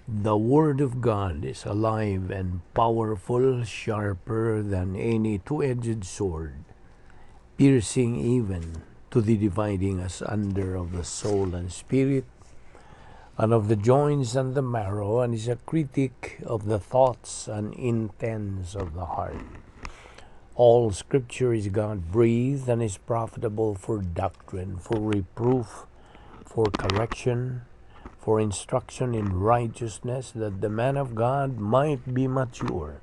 The Word of God is alive and powerful, sharper than any two-edged sword, piercing even to the dividing asunder of the soul and spirit, and of the joints and the marrow, and is a critic of the thoughts and intents of the heart. All Scripture is God-breathed and is profitable for doctrine, for reproof, for correction, for instruction in righteousness, that the man of God might be mature,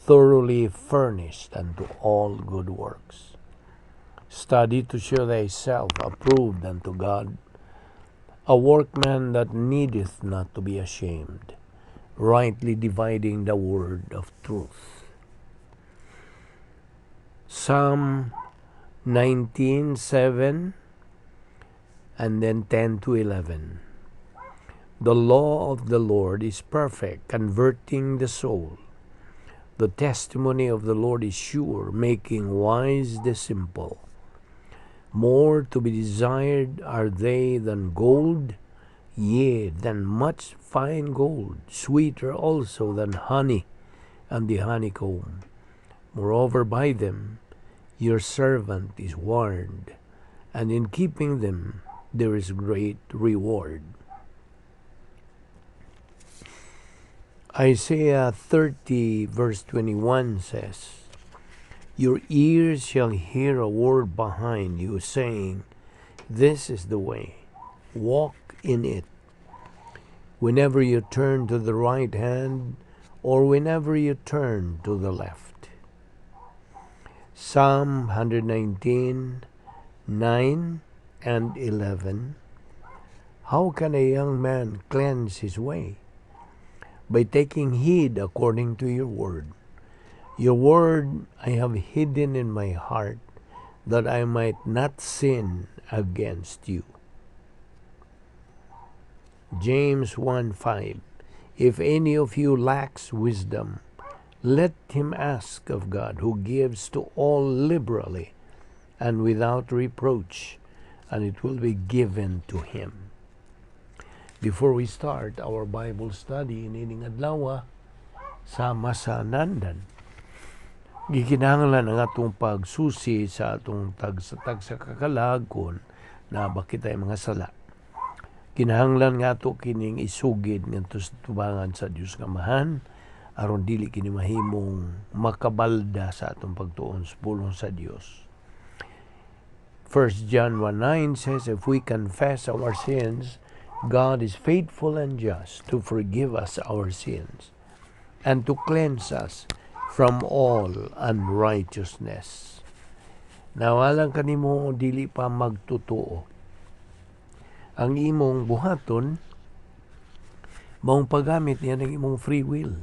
thoroughly furnished unto all good works. Study to show thyself approved unto God, a workman that needeth not to be ashamed, rightly dividing the word of truth. Psalm 19:7 and then 10 to 11. The law of the Lord is perfect, converting the soul. The testimony of the Lord is sure, making wise the simple. More to be desired are they than gold, yea, than much fine gold, sweeter also than honey and the honeycomb. Moreover, by them your servant is warned, and in keeping them there is great reward. Isaiah 30 verse 21 says, Your ears shall hear a word behind you, saying, This is the way, walk in it. Whenever you turn to the right hand, or whenever you turn to the left. Psalm 119, 9 and 11. How can a young man cleanse his way? By taking heed according to your word. Your word I have hidden in my heart, that I might not sin against you. James 1:5. If any of you lacks wisdom, let him ask of God, who gives to all liberally and without reproach, and it will be given to him. Before we start our Bible study ining adlaw sa masanandan, gikinahanglan ang atong pagsusi sa atong tagsa kakalagkon na bakit ay mga sala. Kinahanglan nga ato kining isugid ngadto sa tubangan sa Dios nga Amahan, aron dili kini mahimong makabalda sa atong pagtuon sa pulong sa Dios. 1 John 1:9 says, if we confess our sins, God is faithful and just to forgive us our sins and to cleanse us from all unrighteousness. Nawalang kanimo dili pa magtotoo. Ang imong buhaton, maong paggamit niya ng imong free will.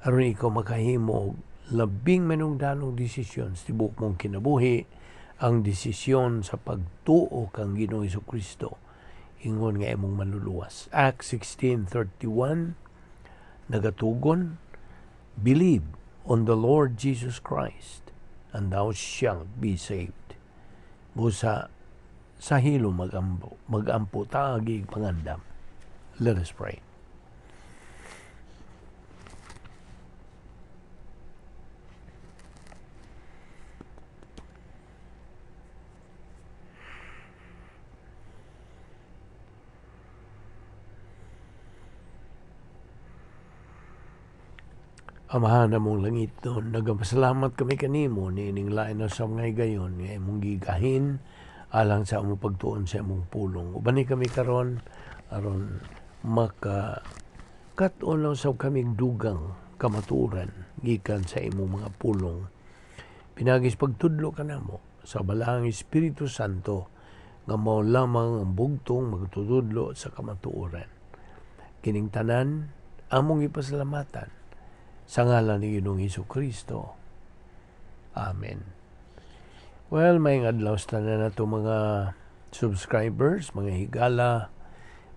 Aron ikaw makahimo labing manungdanong desisyon sa tibuok mong kinabuhi, ang desisyon sa pagtuo kang Ginoong Hesukristo. Ingon nga imong manluluwas. Acts 16:31, nagatugon, believe on the Lord Jesus Christ, and thou shalt be saved. Busa sa hilo magampo tagig pangandam. Let us pray. Amahan namong langit doon, nagapasalamat kami kanimo nining lain na sa mga gayon nga imong gigahin alang sa among pagtuon sa imong pulong. Ubani kami karon aron kat-on lang sa kaming dugang kamaturan gikan sa imong mga pulong. Pinagis pagtudlo kanamo sa balaang Espiritu Santo nga mao lamang ang bugtong magtudlo sa kamatuoran. Kining tanan among ipasalamatan sa ngalan ni Ginoong Hesukristo. Amen. Well, may adlaw na to mga subscribers, mga higala,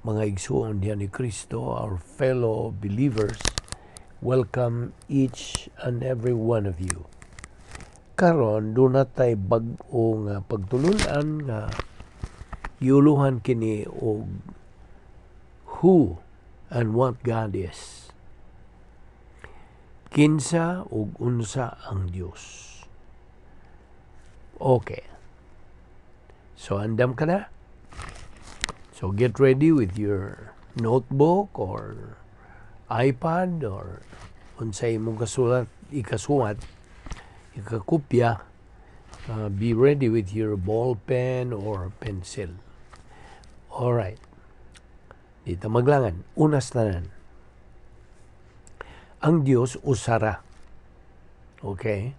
mga igsuon diyan ni Kristo, our fellow believers. Welcome each and every one of you. Karon do na tay bag-o nga pagtulunan nga giuluhan kini og who and what God is. Kinsa ug unsa ang Dios. Okay. So, andam ka na? So, get ready with your notebook or iPad or unsay mong ikasuwat, ikakopya. Be ready with your ball pen or pencil. Alright. Dito maglangan. Unas tanan. Ang Diyos usara. Okay?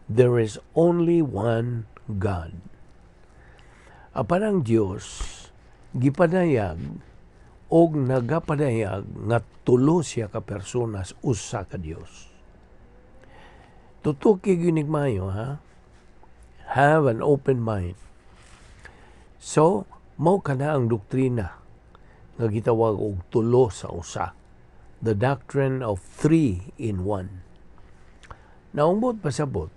There is only one God. Apan ang Diyos gipadayag og nagapadayag nga tulo siya ka personas usa ka Dios. Tutok gyud mayo, ha? Have an open mind. So, mao kana ang doktrina nga gitawag og tulo sa usa. The doctrine of 3 in 1. Naumbot pasabot,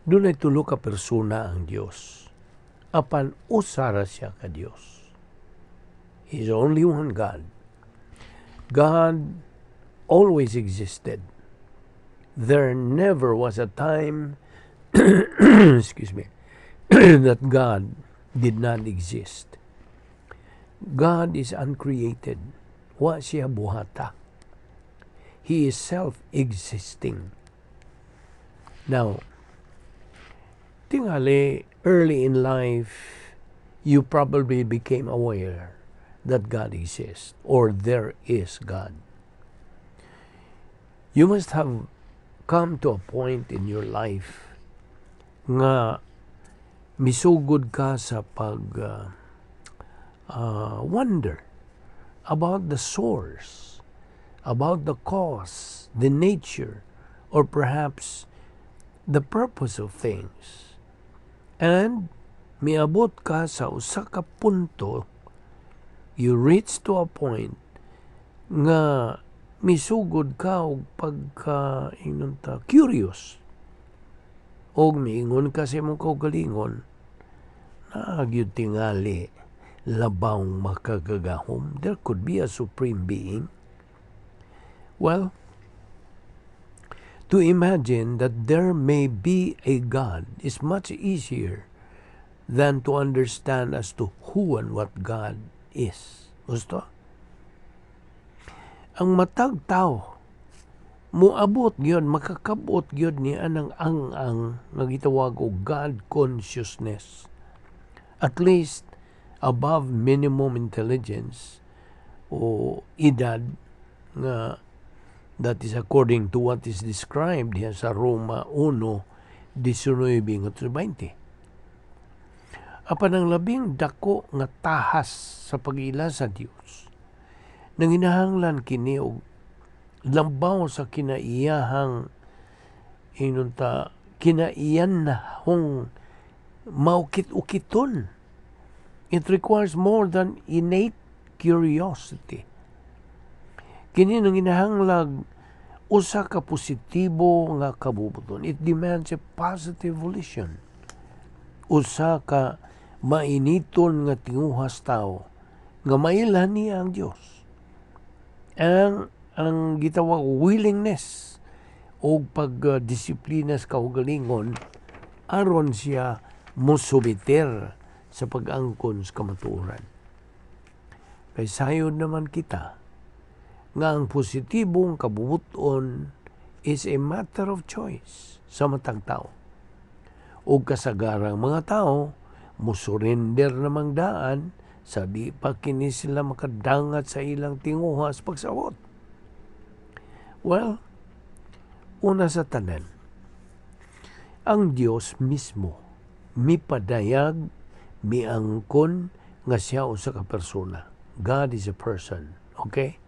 dunay tulo ka persona ang Dios. Apan usara siya ka Dios. He's only one God. God always existed. There never was a time excuse me that God did not exist. God is uncreated. Wa siya buhata. He is self-existing. Now, tingali, early in life, you probably became aware that God exists or there is God. You must have come to a point in your life nga misugod ka sa wonder about the source, about the cause, the nature, or perhaps the purpose of things. And miabot ka sa usa ka punto, you reach to a point nga misugod ka og curious. Og miingon ka sa imong kaugalingon, nagyud tingali labawng makagagahom. There could be a supreme being. Well, to imagine that there may be a God is much easier than to understand as to who and what God is. Gusto? Ang matag tao, muabot gyud, makakabot gyud ni anang ang nagitawag og God consciousness. At least above minimum intelligence o edad nga that is according to what is described here sa Roma 1:19-20. Apan ang labing dako nga tahas sa pag-ila sa Dios, nanginahanglan kini og lambaw sa kinaiyahang kinaiyanhong maukit-ukiton. It requires more than innate curiosity. Kini nanginahanglag usa ka positibo nga kabubuton. It demands a positive volition. Usa ka mainiton nga tinguhas tao nga mailhan niya ang Dios. Ang gitawag willingness o pagdisiplina sa kaugalingon aron siya musubiter sa pag-angkon sa kamatuoran. Kay sayod naman kita nga ang positibong kabubuton is a matter of choice sa matang tao. O kasagarang mga tao musurrender namang daan sa di pa kini sila makadangat sa ilang tinguhas pagsabot. Well, una sa tanan, ang Dios mismo mipadayag, miangkon nga siya usa ka persona. God is a person. Okay?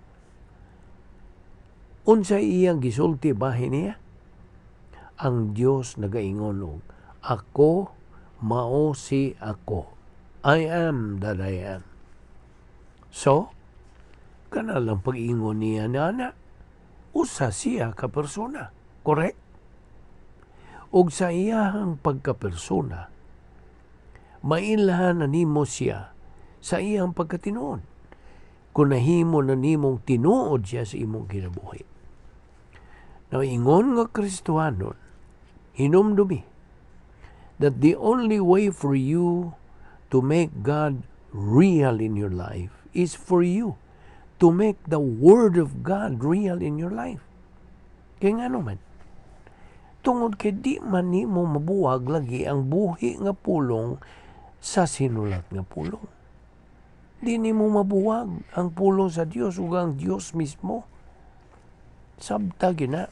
Unsa iyang gisulti bahin niya? Ang Dios nagaingon og, ako mao si ako. I am that I am. So, kana lang pag-ingon niya na usa siya ka persona. Correct? Og sa iyahang pagkapersona, mailhan na nimo siya sa iyang pagkatinuod. kung nahimo na nimong tinuod siya sa imong kinabuhi. Now, ingon nga Kristohanon, hinumdumi, that the only way for you to make God real in your life is for you to make the Word of God real in your life. Kaya nga naman, tungod kay di man nimo mabuwag lagi ang buhi nga pulong sa sinulat nga pulong. Di nimo mabuwag ang pulong sa Dios ug ang Dios mismo. Sabta gina.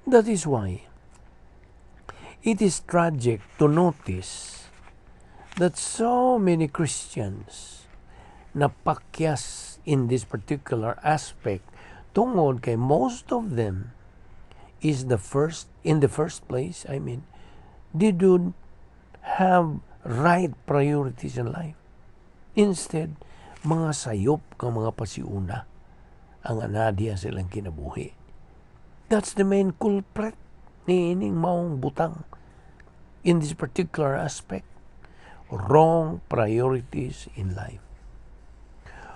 That is why it is tragic to notice that so many Christians napakyas in this particular aspect tungod kay most of them is in the first place, they don't have right priorities in life. Instead, mga sayop ka mga pasiuna ang anadya silang kinabuhi. That's the main culprit ni ining maong butang in this particular aspect. Wrong priorities in life.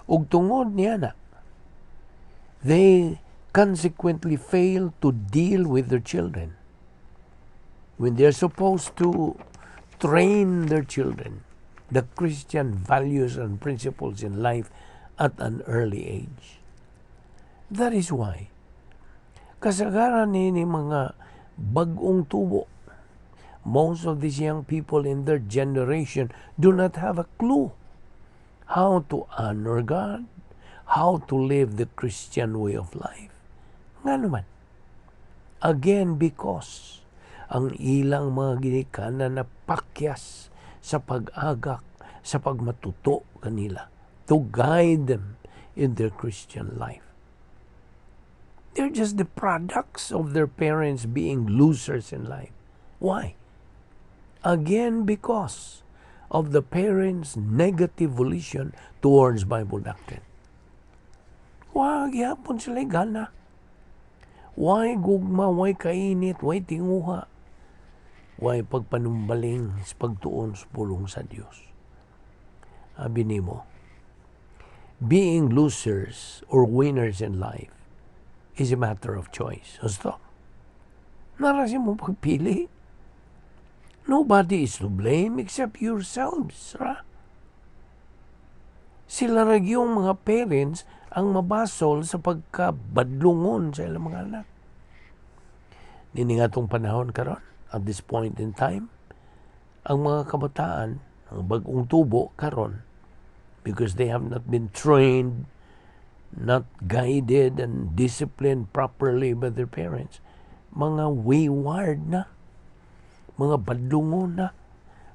Ug tungod niya na, they consequently fail to deal with their children when they're supposed to train their children the Christian values and principles in life at an early age. That is why kasagaran ni mga bagong tubo, most of these young people in their generation do not have a clue how to honor God, how to live the Christian way of life. Nga naman, again, because ang ilang mga ginikanan na pakyas sa pag-agak, sa pagmatuto kanila, to guide them in their Christian life. They're just the products of their parents being losers in life. Why? Again, because of the parents' negative volition towards Bible doctrine. Wag yapon sila gana. Why gugma, why kainit, why tinguha, why pagpanumbaling sa pagtuon sa pulong sa Dios. Abi nimo, being losers or winners in life is a matter of choice. Gusto? Narasin mo pagpili. Nobody is to blame except yourselves. Right? Sila yung mga parents ang mabasol sa pagkabadlungon sa ilang mga anak. Nini nga itong panahon karon, at this point in time, ang mga kabataan, ang bagong tubo karon, because they have not been trained, not guided and disciplined properly by their parents, mga wayward na, mga badlungon na,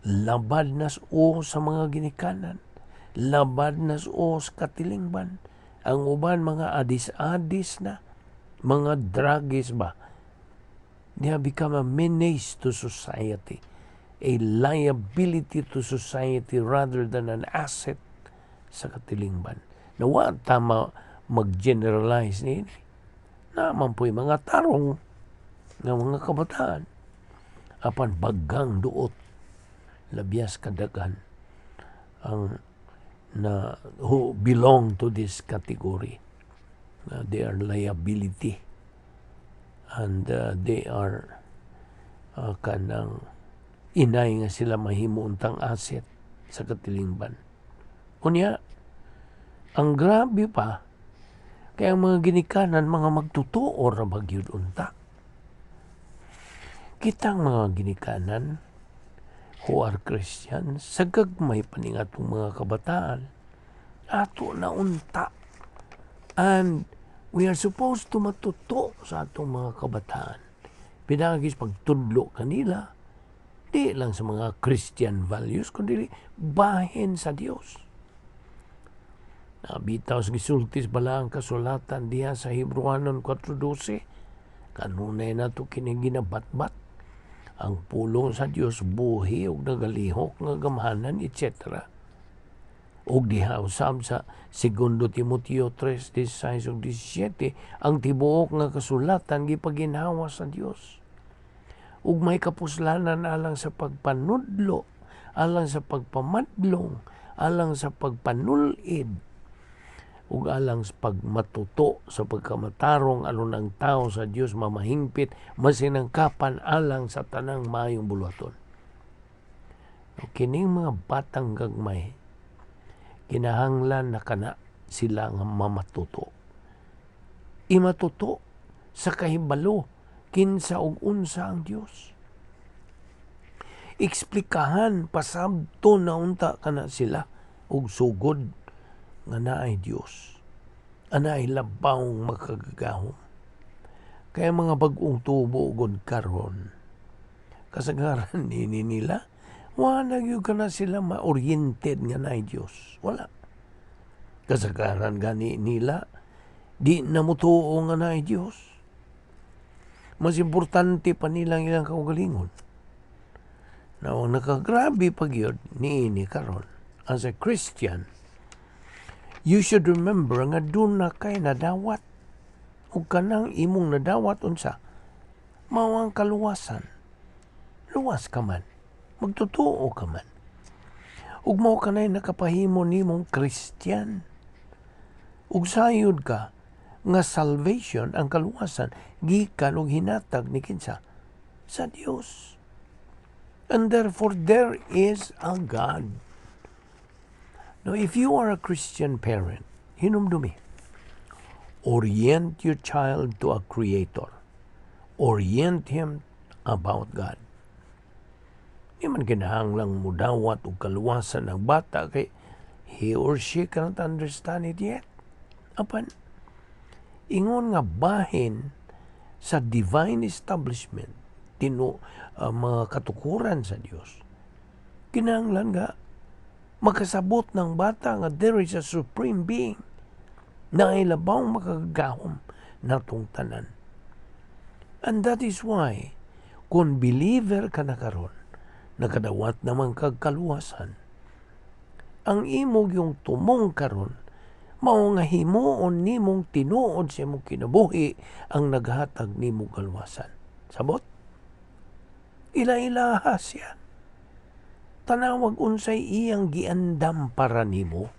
labad na sa mga ginikanan, labad na sa katilingban. Ang uban mga adis-adis na, mga druggies ba. They have become a menace to society, a liability to society rather than an asset sa katilingban. Nawa tama mag-generalize ni naman po'y mga tarong ng mga kabataan apan baggang duot labias kadagan ang na who belong to this category. They are liability and they are kanang inay nga sila mahimuuntang asset sa katilingban. Kunya, ang grabe pa, kaya ang mga ginikanan, mga magtutuo ra magyud unta. Kitang mga ginikanan, who are Christians, sa gagmay paningatong mga kabataan, ato na unta. And we are supposed to matuto sa atong mga kabataan. Pinagis pagtudlo kanila, di lang sa mga Christian values, kundi bahin sa Dios. Nabitaw sa gisultis bala ang kasulatan diha sa Hebrewanon 4:12. Kanunay na ito kiniginabatbat. Ang pulong sa Dios buhi ug nagalihok nga gamhanan, etc. Ug diha usab sa 2 Timoteo 3:16 ug 17, ang tibuok nga kasulatan gipaginhawa sa Dios. Ug may kapuslanan alang sa pagpanudlo, alang sa pagpamadlong, alang sa pagpanulid. ug alang sa pagmatuto sa pagkamatarong aron ang tao sa Dios mamahingpit masinangkapan alang sa tanang maayong buluhaton. Kining mga batang gagmay kinahanglan na kana sila nga mamatuto. Imatuto sa kahibalo kinsa ug unsa ang Dios. Eksplikahan pasabto na unta kana sila ug sugod nga naay Dios. Anaay labawng makagagahom. Kaya mga bag-ong tubo ugod karon kasagaran nila wala gyud kana sila ma-oriented nga naay Dios. Wala. Kasagaran gani nila di na mutuo nga naay Dios. Mas importante pa nilang ilang kaugalingon. Now, nakagrabe pag yun niini karon. As a Christian, you should remember nga doon na kay nadawat. Ug kanang imong nadawat unsa? Mao ang kaluwasan. Luwas ka man. Magtotoo ka man. Ug mao kanay nakapahimo nimong Christian. Ug sayod ka nga salvation ang kaluwasan gikan og hinatag ni kinsa sa Dios. And therefore, there is a God. Now, if you are a Christian parent, hinumdumi, orient your child to a Creator. Orient him about God. Di man kinahanglang mudawat o kaluwasan ng bata kay he or she cannot understand it yet. Apan, ingon nga bahin sa divine establishment, mga katukuran sa Dios. Kinahanglan nga makasabot ng bata nga there is a supreme being na ilabang makagahom natong tanan. And that is why kung believer ka na karon, nakadawat naman kagkaluwasan, ang imog yung tumong karon mao nga himuon nimong tinuod sa imong kinabuhi ang naghatag nimong kaluwasan. Sabot? Ila-ilaha siya. Tanawag unsay iyang giandam para nimo.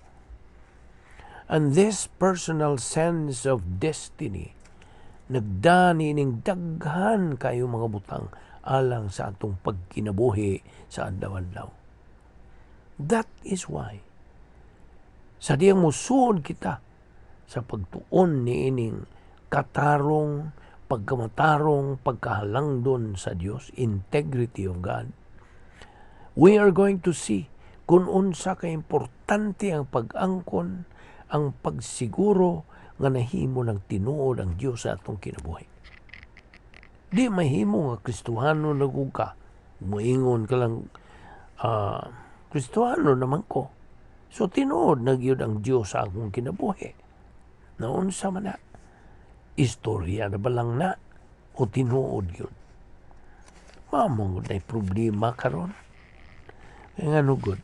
And this personal sense of destiny nagdani ning daghan kayo mga butang alang sa atong pagkinabuhi sa adlaw-adlaw. That is why sa diyang musuod kita sa pagtuon ni ining katarong pagkamatarong, pagkahalangdon sa Dios, integrity of God, we are going to see kung unsa ka importante ang pag-angkon, ang pagsiguro nga nahimo ng tinuod ang Dios sa atong kinabuhi. Di mahimo nga Kristohano naguka, muingon ka lang, Kristohano naman ko. So tinuod na gyud ang Dios sa akong kinabuhi. Na unsa man na? Istorya na ba lang na o tinuod yun? Mamong na problema karon. Kaya nga nugod.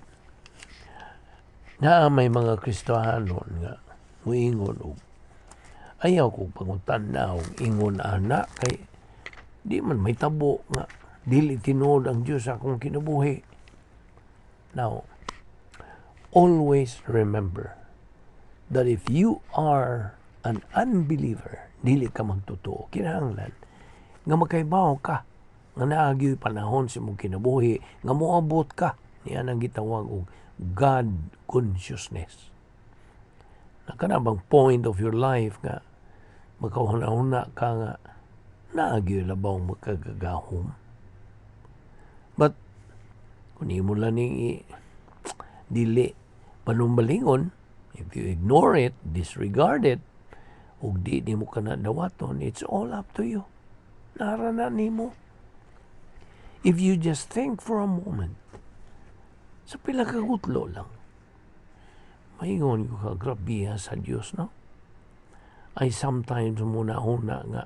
Na may mga Kristohanon nga muingon og ayaw ko pangutan na og ingon anak kay di man may tabo nga dili tinuod ang Dios sa akong kinabuhi. Now, always remember that if you are an unbeliever, dili ka magtotoo, kinahanglan nga makaibaw ka nga naagyo'y panahon sa mong kinabuhi nga moabot ka niya nang gitawag og God consciousness. Nakanabang point of your life nga makahuna-huna ka nga naagyo'y labaw makagagahom. But kung imo lang ni dili panumbalingon, if you ignore it, disregard it, ug di mo ka na dawaton, it's all up to you. Narana nimo. If you just think for a moment, sa pila ka gutlo lang, maingon ko ka grabiya sa Dios, no? I sometimes muna-una nga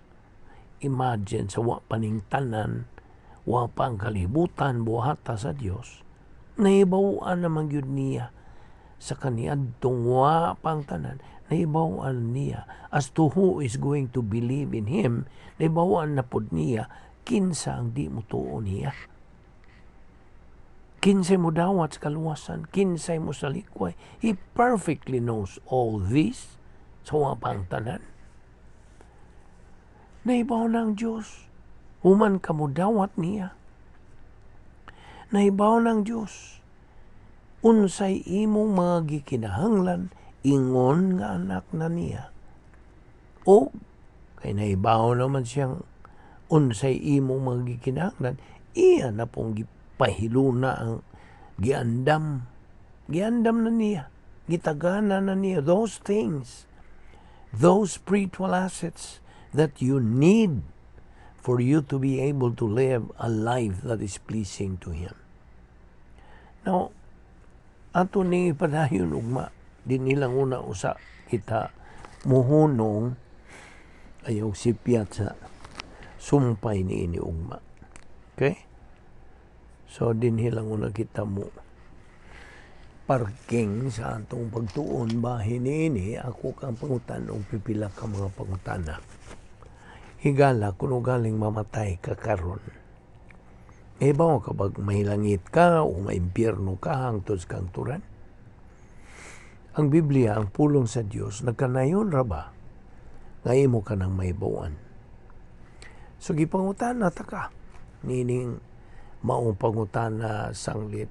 imagine sa wa paning tanan, wa pang kalibutan buhata sa Dios, naibawaan naman yun niya sa kaniadtong wa pang tanan, naibawaan niya as to who is going to believe in Him, naibawaan na pod niya kinsa ang di mo tuon niya. Kinsay mo dawat sa kaluwasan, kinsay mo sa likway. He perfectly knows all this. Sawa pa ang tanan. Naibaw ng Diyos. Human ka mo dawat niya. Naibaw ng Diyos. Unsay imong mga gikinahanglan, ingon nga anak na niya. O, kay naibaw naman siyang unsay imong mga gikinahanglan, iya na pong gipahiluna ang giandam. Giandam na niya. Gitagana na niya. Those things, those spiritual assets that you need for you to be able to live a life that is pleasing to Him. Now, ato ni padayon ugma, din nilang una usa kita muhunong ayaw sipyat sa sumpay ni ini ugma. Okay? So, din nilang una kita mo parking sa atong pagtuon bahin ini, ako kang pangutan o pipila ka mga pangutana. Higala kuno galing mamatay ka karon. Bawa ka bag mahilangit ka o maimpyerno ka hangtod kang turan? Ang Biblia, ang pulong sa Dios, nagkanayon ra ba nga imo ka nang maibawan? So gipangutana ta ka, nining maong pangutana sanglit,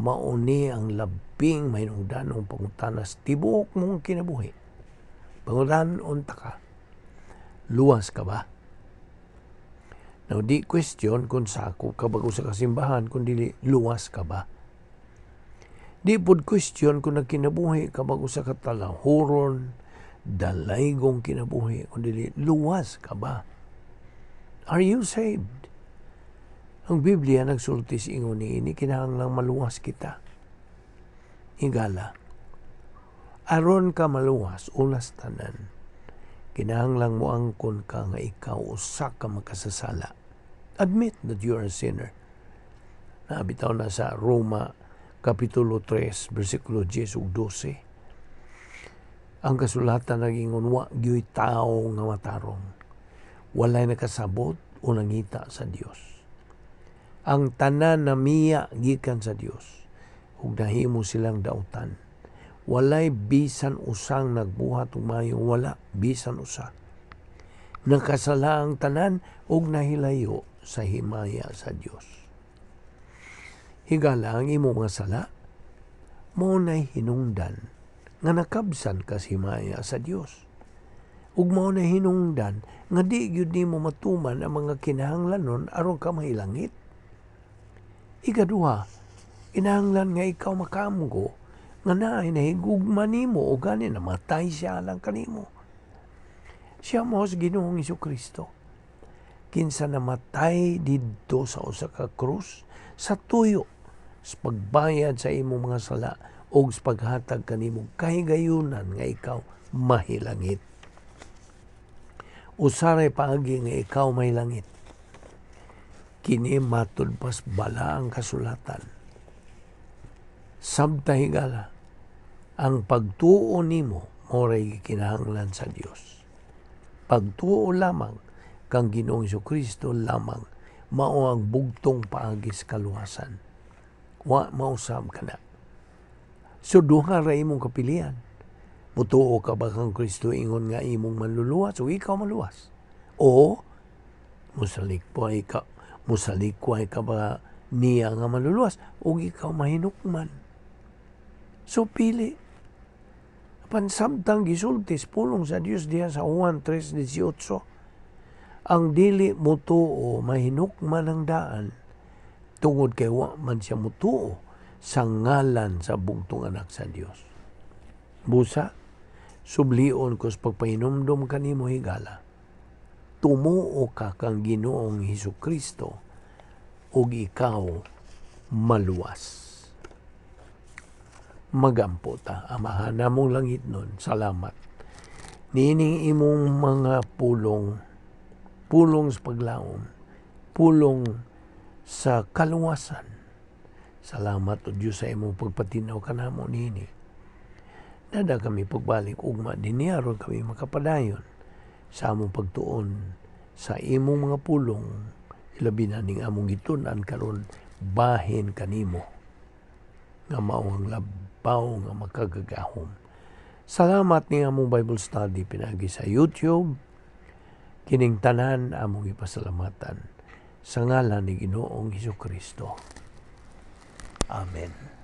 mauni ang labing mahinungdanong pangutana sa tibuok mong kinabuhi. Pangutanon ta ka, luwas ka ba? Now, di question kung sako ka bago sa kasimbahan, kundi luwas ka ba? Di pod question kung nagkinabuhi ka bago sa katalahuron, dalaygong kinabuhi, kundi luwas ka ba? Are you saved? Ang Biblia nagsulti sa ingon ni ini, kinahanglang maluwas kita. Higala, aron ka maluwas, ulas tanan, kinahanglang mo angkon ka nga ikaw usa ka makasasala. Admit that you are a sinner. Nabitaw na sa Roma Kapitulo 3, versikulo 10 ug 12. Ang kasulatan nagingon, wa gyoy tao nga matarong. Walay nakasabot o nangita sa Dios. Ang tanan na miya gikan sa Dios. Ug nahimo silang dautan. Walay bisan usang nagbuhat ug mayong wala bisan usa. Nakasala ang tanan ug nahilayo sa himaya sa Dios. Higala ang imo nga sala, mo nay hinungdan nga nakabsan ka sa himaya sa Dios. Ug mao na hinungdan nga di gyud nimo matuman ang mga kinahanglanon aron ka mahilangit. Ikaduha, kinahanglan nga ikaw makamgo nga naay nahigugma nimo o gani namatay siya lang kanimo. Siya mo sa Ginoong Jesucristo. Kinsa namatay didto sa usa ka krus sa tuyo sa pagbayad sa imong mga sala o sa paghatag kanimo kahigayunan nga ikaw mahilangit. Usaray paagi nga ikaw mahilangit. Kini matud pas bala ang kasulatan. Sabta higala, ang pagtuo nimo moray kinahanglan sa Dios. Pagtuo lamang kang Ginoong Jesucristo lamang mao ang bugtong paagi sa kaluwasan. Wa mausab ka na. So duha ra imong kapilian. Mutuo ka ba kang Kristo ingon nga imong manluluwas o ikaw maluwas? O musalikway ka ba niya nga manluluwas o ikaw mahinukman? So pili. Pansabtang gisultis pulong sa Dios diha sa Juan 3:18. Ang dili mutuo mahinukman ang daan tungod kay wa man siya mutuo sa ngalan sa bugtong anak sa Dios. Busa, sublion ko sa pagpahinumdom kanimo higala. Tumuo ka kang Ginoong Hesukristo ug ikaw maluwas. Magampo ta, Amahan namong langit nun, salamat. Nining imong mga pulong sa paglaom, pulong sa kaluwasan. Salamat o Diyos sa imong pagpatinaw kanamo nini. Nada kami pagbalik ugma din aron kami makapadayon sa among pagtuon sa imong mga pulong, ilabi na ning among gitun-an karon bahin kanimo nga mao ang labaw nga makagagahom Salamat ni among Bible study pinagi sa YouTube. Kining tanan among ipasalamatan sa ngalan ni Ginoong Hesukristo. Amen.